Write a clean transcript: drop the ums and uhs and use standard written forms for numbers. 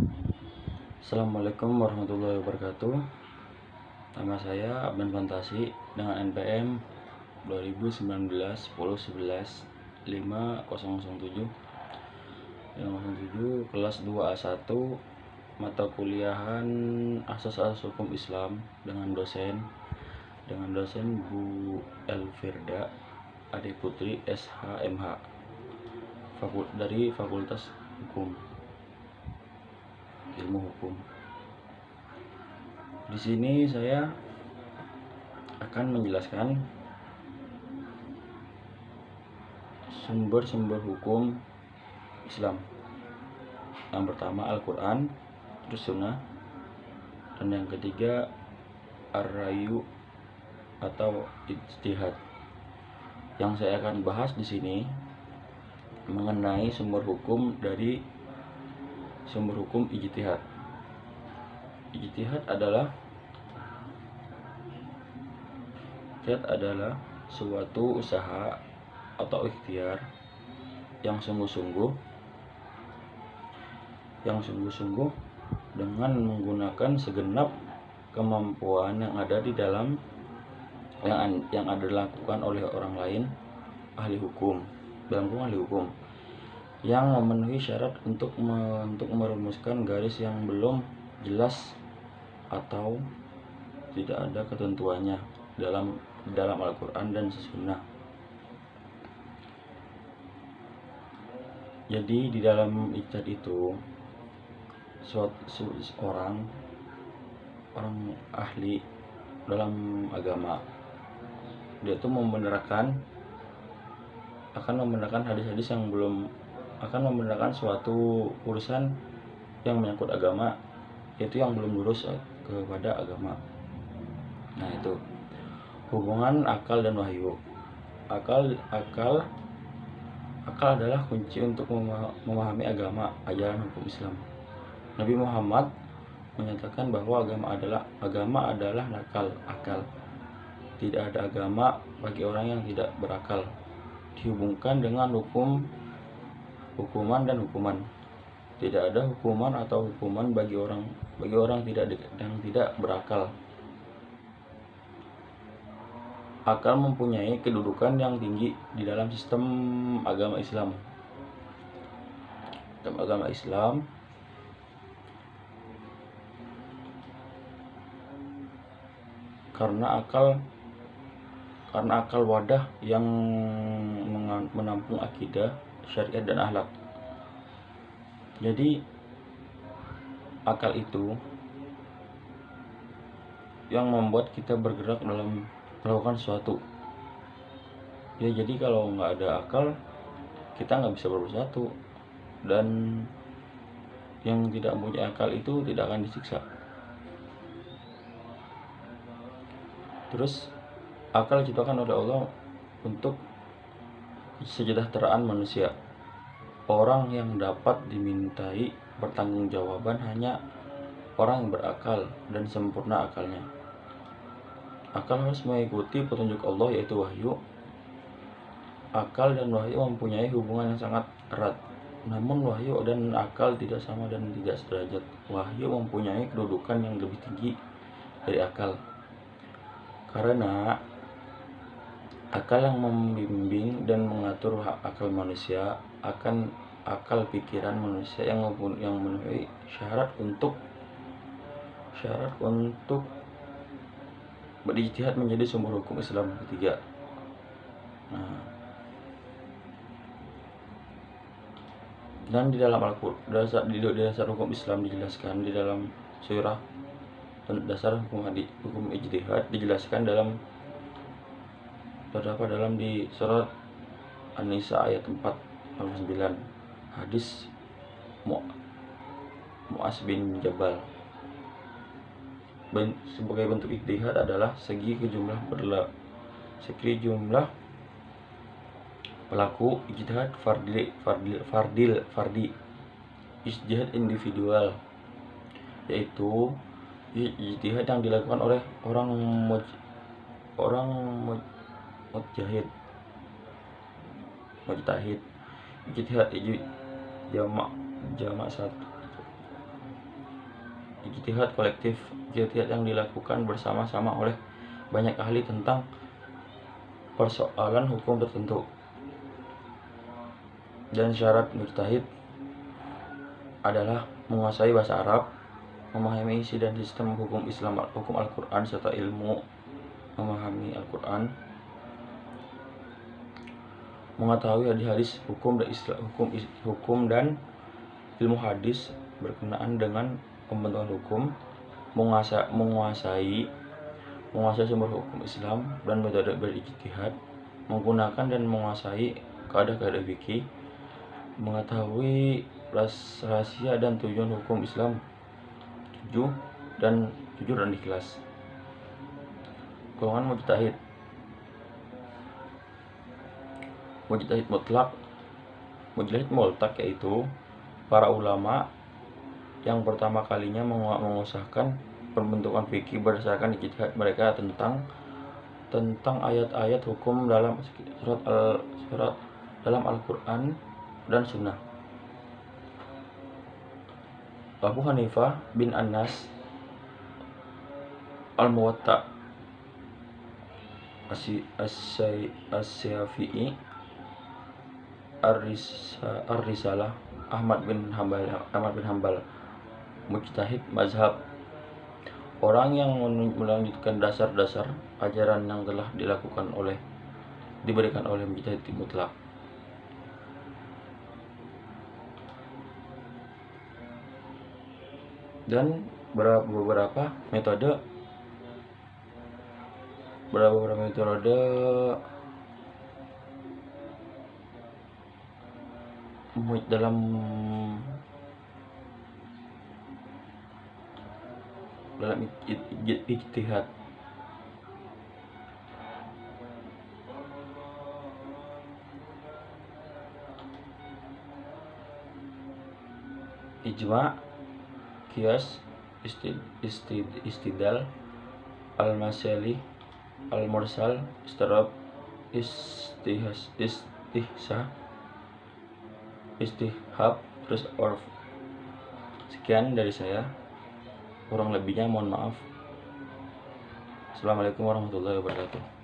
Assalamualaikum warahmatullahi wabarakatuh. Nama saya Abdan Fantasi dengan NPM 2019 10 11 5007 kelas 2A1 mata kuliahan Asas-Asas Hukum Islam dengan dosen Bu Elvirda Ade Putri SHMH dari Fakultas Hukum Ilmu Hukum. Di sini saya akan menjelaskan sumber-sumber hukum Islam. Yang pertama Al-Quran, terus Sunnah, dan yang ketiga Ar-Rayu atau Ijtihad. Yang saya akan bahas di sini mengenai sumber hukum dari sumber hukum ijtihad. Ijtihad adalah suatu usaha atau ikhtiar yang sungguh-sungguh dengan menggunakan segenap kemampuan yang ada di dalam yang ada dilakukan oleh orang lain ahli hukum yang memenuhi syarat untuk merumuskan garis yang belum jelas atau tidak ada ketentuannya dalam Al-Quran dan Sunnah. Jadi di dalam ijtihad itu orang ahli dalam agama dia itu akan membenarkan hadis-hadis yang akan membenarkan suatu urusan yang menyangkut agama, yaitu yang belum lurus kepada agama. Nah, itu hubungan akal dan wahyu. Akal adalah kunci untuk memahami agama, ajaran hukum Islam. Nabi Muhammad menyatakan bahwa agama adalah akal. Tidak ada agama bagi orang yang tidak berakal. Dihubungkan dengan hukuman dan hukuman. Tidak ada hukuman atau hukuman bagi orang yang tidak berakal. Akal mempunyai kedudukan yang tinggi di dalam sistem agama Islam. Karena akal wadah yang menampung akidah, syariat dan akhlak. Jadi akal itu yang membuat kita bergerak dalam melakukan sesuatu. Ya, jadi kalau nggak ada akal kita nggak bisa berbuat sesuatu, dan yang tidak punya akal itu tidak akan disiksa. Terus akal diciptakan oleh Allah untuk kesejahteraan manusia. Orang yang dapat dimintai pertanggungjawaban hanya orang yang berakal dan sempurna akalnya. Akal harus mengikuti petunjuk Allah, yaitu wahyu. Akal dan wahyu mempunyai hubungan yang sangat erat. Namun wahyu dan akal tidak sama dan tidak sederajat. Wahyu mempunyai kedudukan yang lebih tinggi dari akal, karena akal yang membimbing dan mengatur akal manusia akan akal pikiran manusia yang memenuhi syarat untuk berijtihad menjadi sumber hukum Islam ketiga. Nah, dan di dalam dasar hukum Islam dijelaskan di dalam surah dasar hukum ijtihad dijelaskan terdapat di surat An-Nisa ayat 4-9, hadis Mu'az bin Jabal. Sebagai bentuk ijtihad adalah segi jumlah pelaku ijtihad fardi ijtihad individual, yaitu ijtihad yang dilakukan oleh orang mujtahid. Ijtihad jamak satu. ijtihad kolektif, ijtihad yang dilakukan bersama-sama oleh banyak ahli tentang persoalan hukum tertentu. Dan syarat mujtahid adalah menguasai bahasa Arab, memahami isi dan sistem hukum Islam, hukum Al-Quran, serta ilmu memahami Al-Quran, mengetahui hadis-hadis hukum dan ilmu hadis berkenaan dengan pembentukan hukum, menguasai sumber hukum Islam dan metode berijtihad, menggunakan dan menguasai kaidah-kaidah fikih, mengetahui rahasia dan tujuan hukum Islam, jujur dan ikhlas. Golongan mujtahid mutlak, mujtahid multak, yaitu para ulama yang pertama kalinya mengusahakan pembentukan fikih berdasarkan ijtihad mereka tentang ayat-ayat hukum dalam surat dalam Al-Quran dan Sunnah. Abu Hanifah bin Anas Al-Muwatta, As-Syafi'i, Ar-Risalah, Ahmad bin Hambal, mujtahid mazhab, orang yang melanjutkan dasar-dasar ajaran yang telah diberikan oleh mujtahid mutlak. Dan beberapa metode dalam ijtihad. Ijma', qiyas, istidlal, al-masalih, al-mursal, istirab, istihab, terus urf. Sekian dari saya, kurang lebihnya mohon maaf. Assalamualaikum warahmatullahi wabarakatuh.